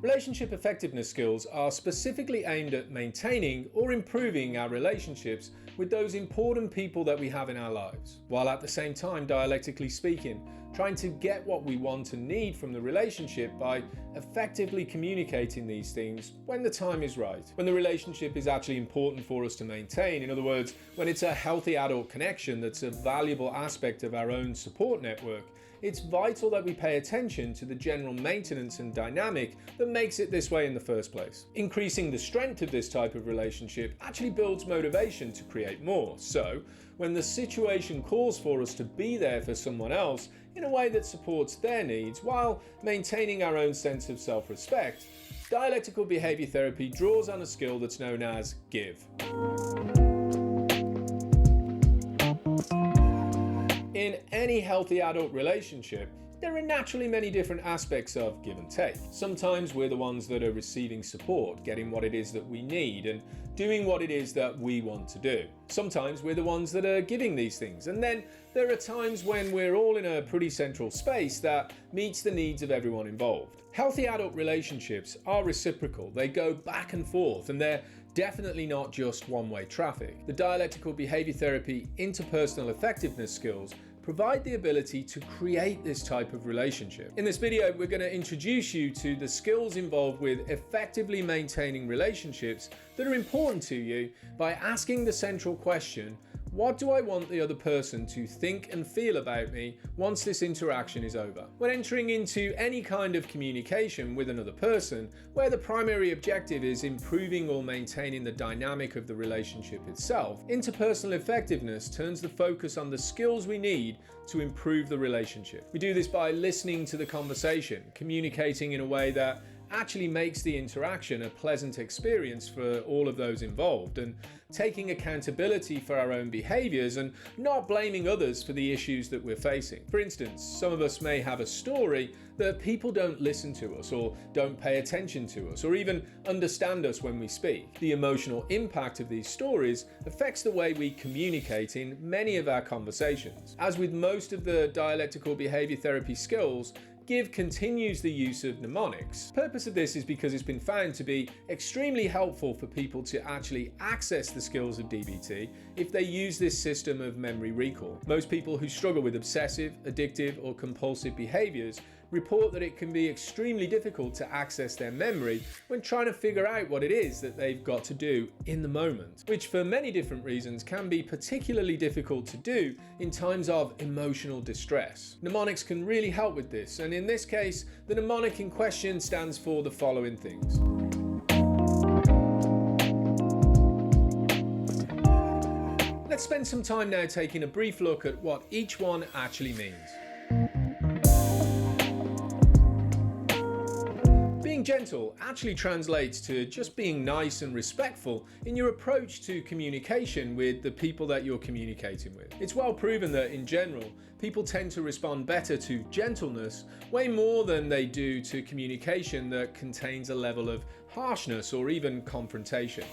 Relationship effectiveness skills are specifically aimed at maintaining or improving our relationships with those important people that we have in our lives, while at the same time, dialectically speaking, trying to get what we want and need from the relationship by effectively communicating these things when the time is right. When the relationship is actually important for us to maintain, in other words, when it's a healthy adult connection that's a valuable aspect of our own support network, it's vital that we pay attention to the general maintenance and dynamic that makes it this way in the first place. Increasing the strength of this type of relationship actually builds motivation to create more. So, when the situation calls for us to be there for someone else in a way that supports their needs while maintaining our own sense of self-respect, dialectical behaviour therapy draws on a skill that's known as GIVE. In any healthy adult relationship, there are naturally many different aspects of give and take. Sometimes we're the ones that are receiving support, getting what it is that we need, and doing what it is that we want to do. Sometimes we're the ones that are giving these things, and then there are times when we're all in a pretty central space that meets the needs of everyone involved. Healthy adult relationships are reciprocal. They go back and forth, and they're definitely not just one-way traffic. The dialectical behaviour therapy interpersonal effectiveness skills provide the ability to create this type of relationship. In this video, we're going to introduce you to the skills involved with effectively maintaining relationships that are important to you by asking the central question, what do I want the other person to think and feel about me once this interaction is over? When entering into any kind of communication with another person, where the primary objective is improving or maintaining the dynamic of the relationship itself, interpersonal effectiveness turns the focus on the skills we need to improve the relationship. We do this by listening to the conversation, communicating in a way that actually makes the interaction a pleasant experience for all of those involved, and taking accountability for our own behaviours and not blaming others for the issues that we're facing. For instance, some of us may have a story that people don't listen to us or don't pay attention to us or even understand us when we speak. The emotional impact of these stories affects the way we communicate in many of our conversations. As with most of the dialectical behaviour therapy skills, GIVE continues the use of mnemonics. The purpose of this is because it's been found to be extremely helpful for people to actually access the skills of DBT if they use this system of memory recall. Most people who struggle with obsessive, addictive, or compulsive behaviours report that it can be extremely difficult to access their memory when trying to figure out what it is that they've got to do in the moment, which for many different reasons can be particularly difficult to do in times of emotional distress. Mnemonics can really help with this, and in this case, the mnemonic in question stands for the following things. Let's spend some time now taking a brief look at what each one actually means. Being gentle actually translates to just being nice and respectful in your approach to communication with the people that you're communicating with. It's well proven that in general, people tend to respond better to gentleness way more than they do to communication that contains a level of harshness or even confrontation.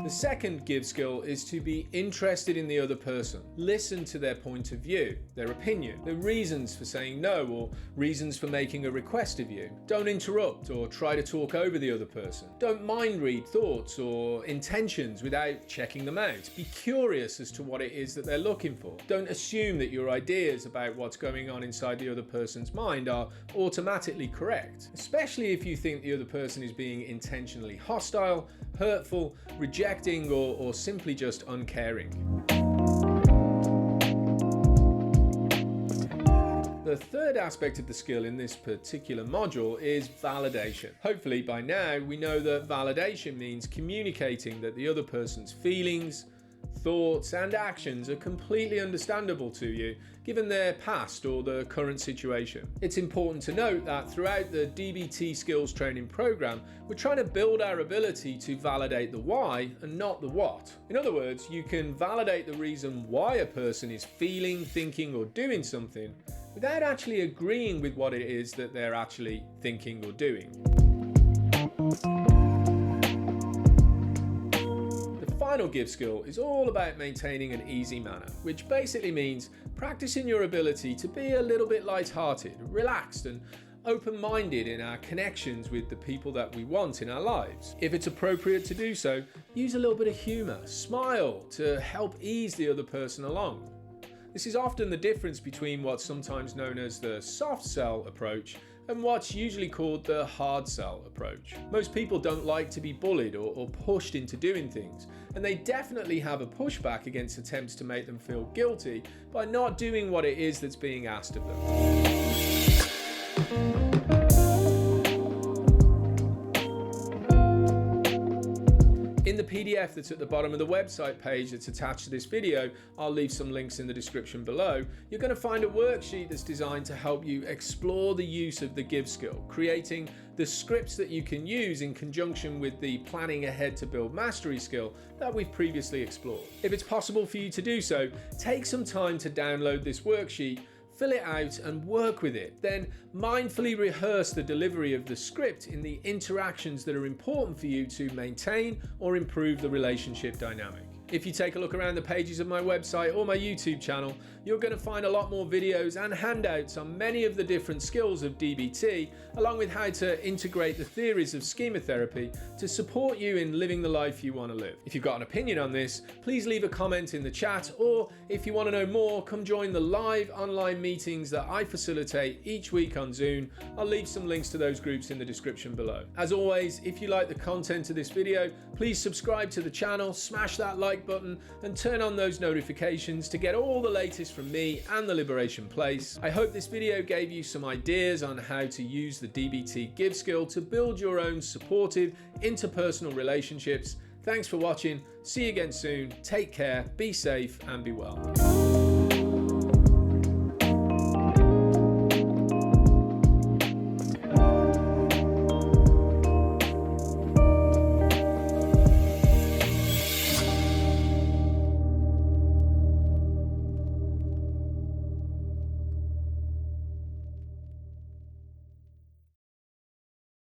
The second GIVE skill is to be interested in the other person. Listen to their point of view, their opinion, their reasons for saying no or reasons for making a request of you. Don't interrupt or try to talk over the other person. Don't mind read thoughts or intentions without checking them out. Be curious as to what it is that they're looking for. Don't assume that your ideas about what's going on inside the other person's mind are automatically correct, especially if you think the other person is being intentionally hostile, hurtful, rejecting, or simply just uncaring. The third aspect of the skill in this particular module is validation. Hopefully by now we know that validation means communicating that the other person's feelings, thoughts and actions are completely understandable to you given their past or the current situation. It's important to note that throughout the DBT skills training program, we're trying to build our ability to validate the why and not the what. In other words, you can validate the reason why a person is feeling, thinking or doing something without actually agreeing with what it is that they're actually thinking or doing. The final give skill is all about maintaining an easy manner, which basically means practicing your ability to be a little bit light-hearted, relaxed, and open-minded in our connections with the people that we want in our lives. If it's appropriate to do so, use a little bit of humour, smile to help ease the other person along. This is often the difference between what's sometimes known as the soft sell approach and what's usually called the hard sell approach. Most people don't like to be bullied or pushed into doing things, and they definitely have a pushback against attempts to make them feel guilty by not doing what it is that's being asked of them. In the PDF that's at the bottom of the website page that's attached to this video, I'll leave some links in the description below, you're going to find a worksheet that's designed to help you explore the use of the give skill, creating the scripts that you can use in conjunction with the planning ahead to build mastery skill that we've previously explored. If it's possible for you to do so, take some time to download this worksheet, fill it out and work with it. Then mindfully rehearse the delivery of the script in the interactions that are important for you to maintain or improve the relationship dynamic. If you take a look around the pages of my website or my YouTube channel, you're going to find a lot more videos and handouts on many of the different skills of DBT, along with how to integrate the theories of schema therapy to support you in living the life you want to live. If you've got an opinion on this, please leave a comment in the chat, or if you want to know more, come join the live online meetings that I facilitate each week on Zoom. I'll leave some links to those groups in the description below. As always, if you like the content of this video, please subscribe to the channel, smash that like button and turn on those notifications to get all the latest from me and the Liberation Place. I hope this video gave you some ideas on how to use the DBT GIVE skill to build your own supportive interpersonal relationships. Thanks for watching. See you again soon. Take care, be safe and be well.